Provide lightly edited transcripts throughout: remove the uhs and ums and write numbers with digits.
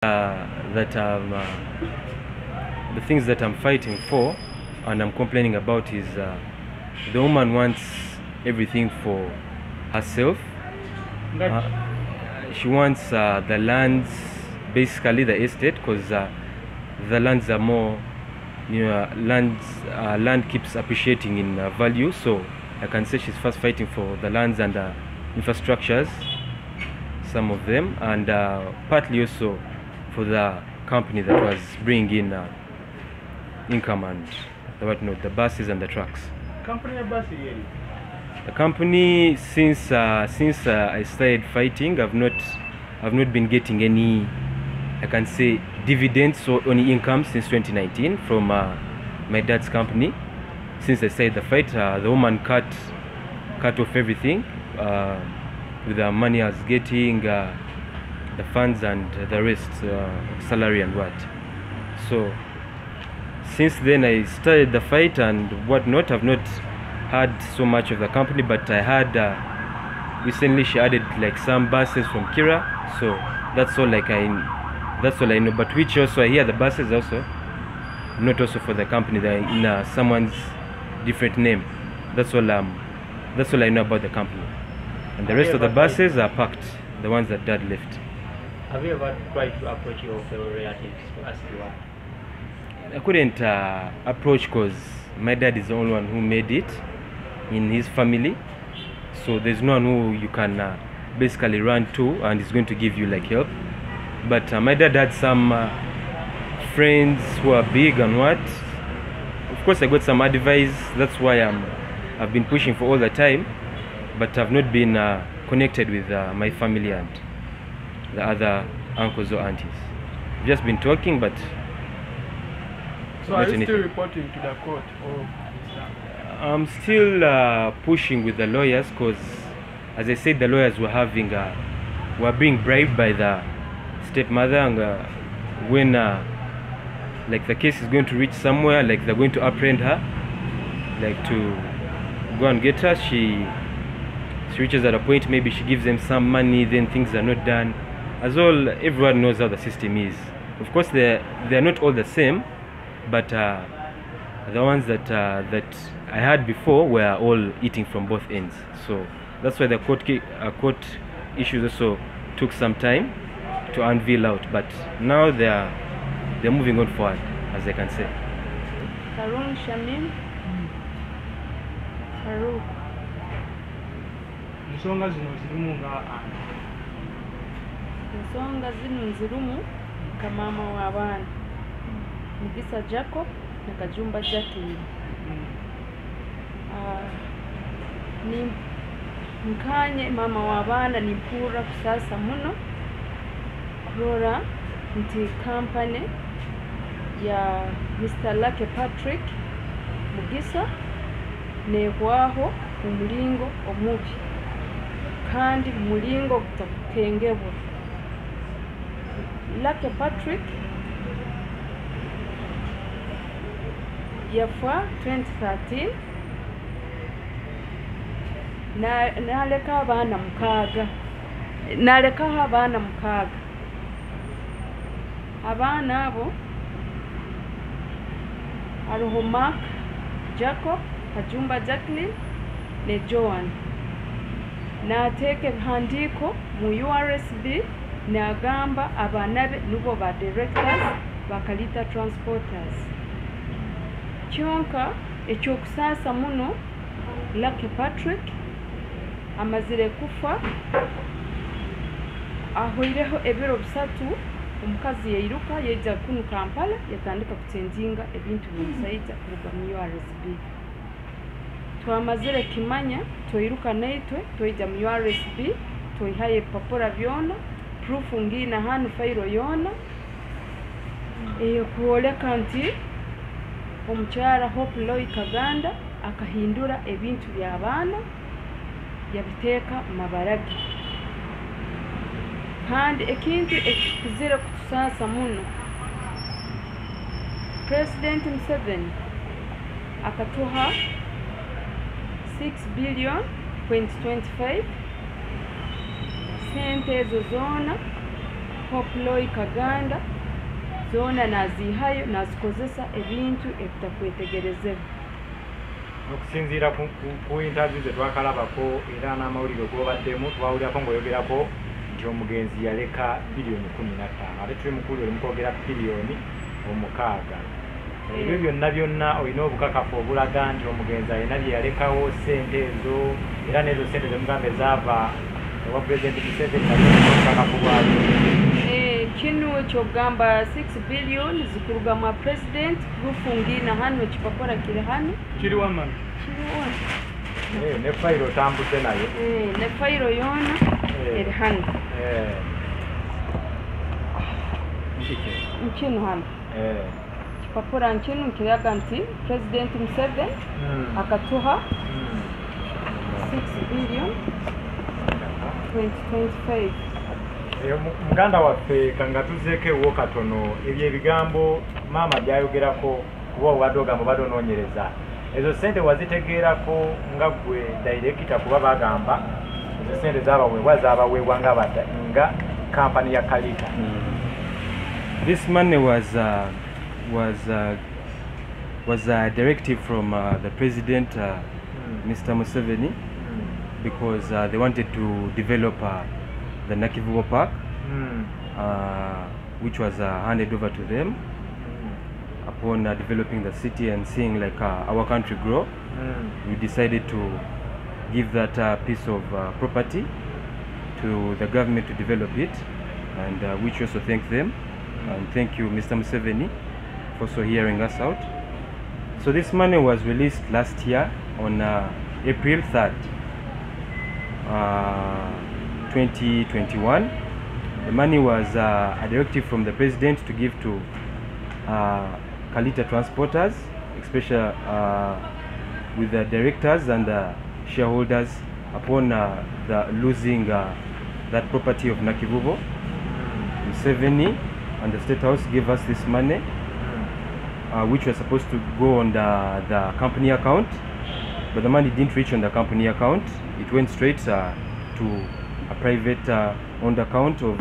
That the things that I'm fighting for and I'm complaining about is the woman wants everything for herself. She wants the lands, basically the estate, because the lands are more, land keeps appreciating in value. So I can say she's first fighting for the lands and infrastructures, some of them, and partly also for the company that was bringing in income and the buses and the trucks. The company, since I started fighting, I've not been getting any, I can say, dividends or any income since 2019 from my dad's company. Since I started the fight, the woman cut off everything with the money I was getting, the funds and the rest, salary and what. So since then I started the fight and whatnot. I've not had so much of the company, but I had recently she added like some buses from Kira, so that's all I know. But which also I hear the buses also not also for the company, they're in someone's different name. That's all I know about the company, and the rest of the buses are parked, the ones that Dad left. Have you ever tried to approach your fellow relatives to ask you why? I couldn't approach because my dad is the only one who made it in his family, so there's no one who you can basically run to and is going to give you like help. But my dad had some friends who are big and what. Of course I got some advice, that's why I've been pushing for all the time, but I've not been connected with my family and the other uncles or aunties. I've just been talking, but so are you still reporting to the court? Or I'm still pushing with the lawyers, because as I said, the lawyers were being bribed by the stepmother, and when like the case is going to reach somewhere, like they're going to apprehend her, like to go and get her, she reaches at a point, maybe she gives them some money, then things are not done. As all, everyone knows how the system is. Of course they're not all the same, but the ones that I had before were all eating from both ends. So that's why the court issues also took some time to unveil out, but now they're moving on forward, as I can say. Karun Shamim Farouk. ensonga zino zirimu Ensonga zino nzirumu ka mama w'abaana Mugisa Jacob na Kajumba Jacqueline. Ni mkanye mama w'abaana ni mpura kusasa muno kurora nti company ya Mr. Lucky Patrick Mugisa nehwaho umulingo omubi kandi mulingo gutakengebwa. Lucky Patrick yafa 2013 naleka abaana mukaaga. Abaana abo hariho Mark Jacob, Kajumba Jacqueline ne Joan. Nateeka ebihandiiko mu URSB n'agamba abaana be nubo ba directors ba Kalita Transporters. Kyonka ekyokusaasa muno Lucky Patrick amazire kufa ahoireho ebiro bisatu omukazi yairuka yeja kunu Kampala yatandika kutenjinga ebintu bimusaija kuruga mu URSB. Twamazire kimanya toiruka naitwe toija mu URSB toihaye papura byona proof ngina hanu fairo yona kuoleka nti omukyara Hope Loy Kaganda akahindura ebintu by'abaana yabiteeka mabaragi. Kandi ekintu ekizire kutusaasa muno President Museveni akatuha 6 billion 2025 sente ezo zoona Pope Loy Kaganda zoona nazihayo nazikozesa ebintu ebitakwetegerezebwa. Okusinziira ku interview ze twakalabako era n'amawulire g'obaddemu twawulirako ng'oyogerako nti omugenzi yaleka biliyoni 15 ate tuli mukulu oli mukwogera biliyoni 6. Ebyo byonna olina obukakafu obulaga nti omugenzi alina bye yalekawo ssente ezo era n'ezo ssente zemugambe zaava ewa pulezidenti Museveni obukakafu bwabyo. Kino ekyogamba 6 billion zikuruga mwa president gufungina hano ekipapura kiri hano kiri wamma ne fayiro otambudde nayo ne fayiro yoona eri hano nkino hano ekipapura nkino nkiraga nti president Museveni akatuha 6 billion 2025. Muganda waffe kanga tuzeeko ewo katono ebyo ebigambo maama byayogerako kuba obadde ogamba obadde onoonyereza ezo ssente wazitegeerako nga gwe director kuba bagamba ezo ssente zaabaweebwa nga kampani ya Kalita. This money was a directive from the president Mr. Museveni because they wanted to develop the Nakivubo Park, which was handed over to them upon developing the city and seeing like our country grow. We decided to give that piece of property to the government to develop it, and which also thank them and thank you Mr. Museveni for also hearing us out. So this money was released last year on April 3rd. 2021. The money was a directive from the president to give to Kalita transporters, especially with the directors and the shareholders upon the losing that property of Nakivubo. Museveni and the State House gave us this money, which was supposed to go on the company account, but the money didn't reach on the company account. It went straight to a private owned account of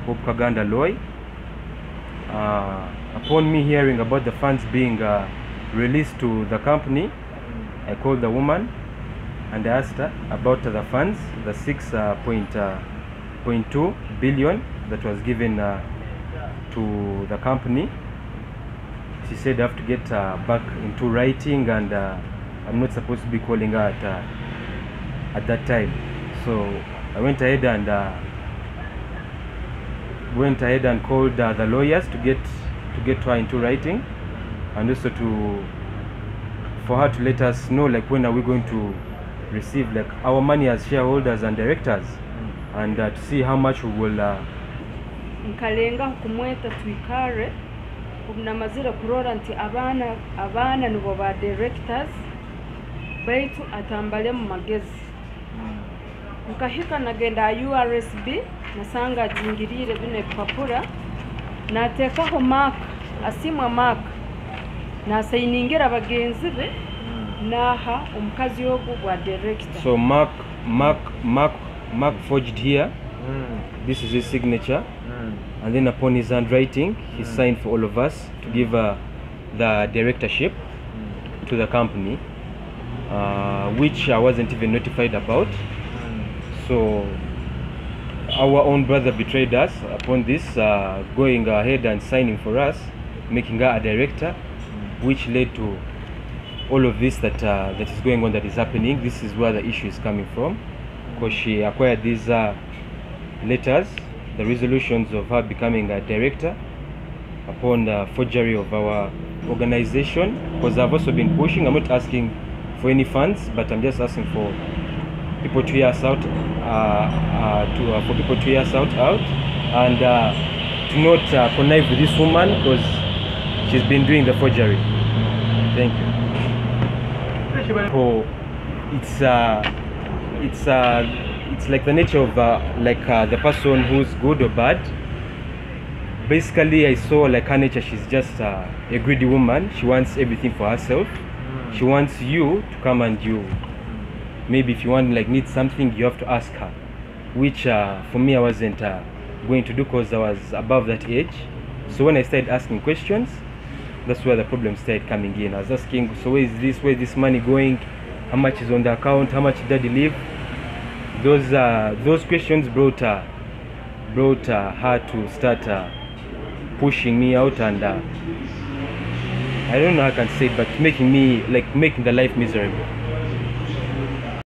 Pope Kaganda Loy. Upon me hearing about the funds being released to the company, I called the woman and I asked her about the funds, the 6.2 billion that was given to the company. She said I have to get back into writing, and I'm not supposed to be calling her at that time. So I went ahead and called the lawyers to get her into writing, and also for her to let us know like when are we going to receive like our money as shareholders and directors, and to see how much we will nkalenga kumweta twikare obunamazira kurora nti abana nibo ba directors baitu atambale mu magezi nkahika nagenda URSB nasanga jingirire bino epapura natekaho mark asimwa mark nasayiningira abagenzi be naha omukazi ogwo gwa director. So Mark forged here. This is his signature, and then upon his handwriting he signed for all of us to give the directorship to the company, which I wasn't even notified about. So our own brother betrayed us upon this, going ahead and signing for us, making her a director, which led to all of this that is going on, that is happening. This is where the issue is coming from, because she acquired these letters, the resolutions of her becoming a director, upon the forgery of our organization. Because I've also been pushing, I'm not asking for any funds, but I'm just asking for people to hear us out, for people to hear us out, and to not connive with this woman, because she's been doing the forgery. Thank you. So it's like the nature of the person who's good or bad. Basically, I saw like her nature. She's just a greedy woman. She wants everything for herself. She wants you to come and maybe if you want need something, you have to ask her, which for me I wasn't going to do because I was above that age. So when I started asking questions, that's where the problem started coming in. I was asking, so where is this money going? How much is on the account? How much did daddy leave? Those questions brought her to start pushing me out, and I don't know how I can say it, but making the life miserable.